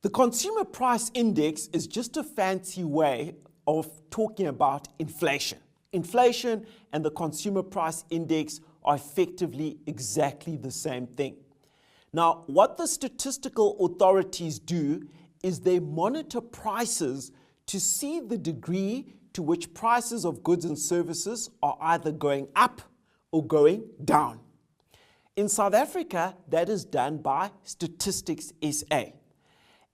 The Consumer Price Index is just a fancy way of talking about inflation. Inflation and the Consumer Price Index are effectively exactly the same thing. Now, what the statistical authorities do is they monitor prices to see the degree to which prices of goods and services are either going up or going down. In South Africa, that is done by Statistics SA.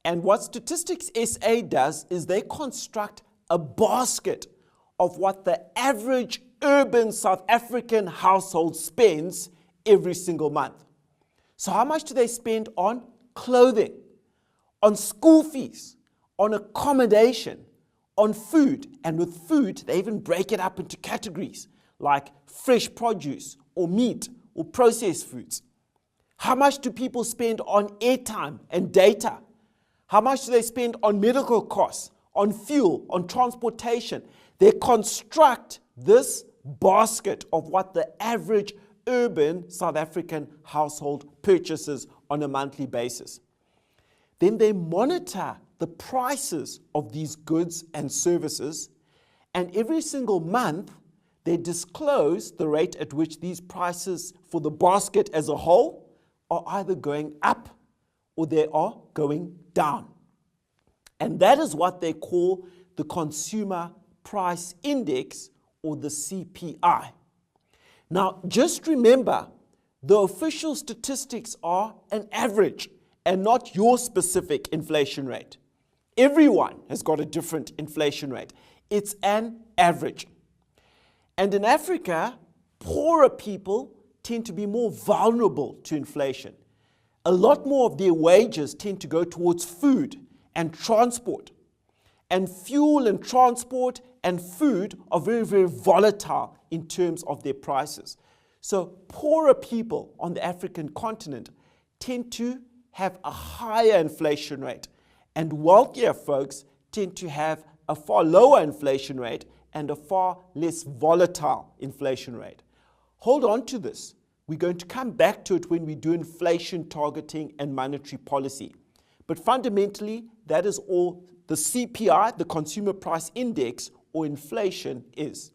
And what Statistics SA does is they construct a basket of what the average urban South African household spends every single month. So how much do they spend on clothing, on school fees, on accommodation, on food? And with food, they even break it up into categories like fresh produce or meat or processed foods. How much do people spend on airtime and data? How much do they spend on medical costs, on fuel, on transportation? They construct this basket of what the average urban South African household purchases on a monthly basis. Then they monitor the prices of these goods and services, and every single month they disclose the rate at which these prices for the basket as a whole are either going up or they are going down. And that is what they call the Consumer Price Index, or the CPI. Now, just remember, the official statistics are an average and not your specific inflation rate. Everyone has got a different inflation rate. It's an average. And in Africa, poorer people tend to be more vulnerable to inflation. A lot more of their wages tend to go towards food and transport. And fuel and transport and food are very, very volatile in terms of their prices. So poorer people on the African continent tend to have a higher inflation rate, and wealthier folks tend to have a far lower inflation rate and a far less volatile inflation rate. Hold on to this. We're going to come back to it when we do inflation targeting and monetary policy. But fundamentally, that is all the CPI, the Consumer Price Index, or inflation is.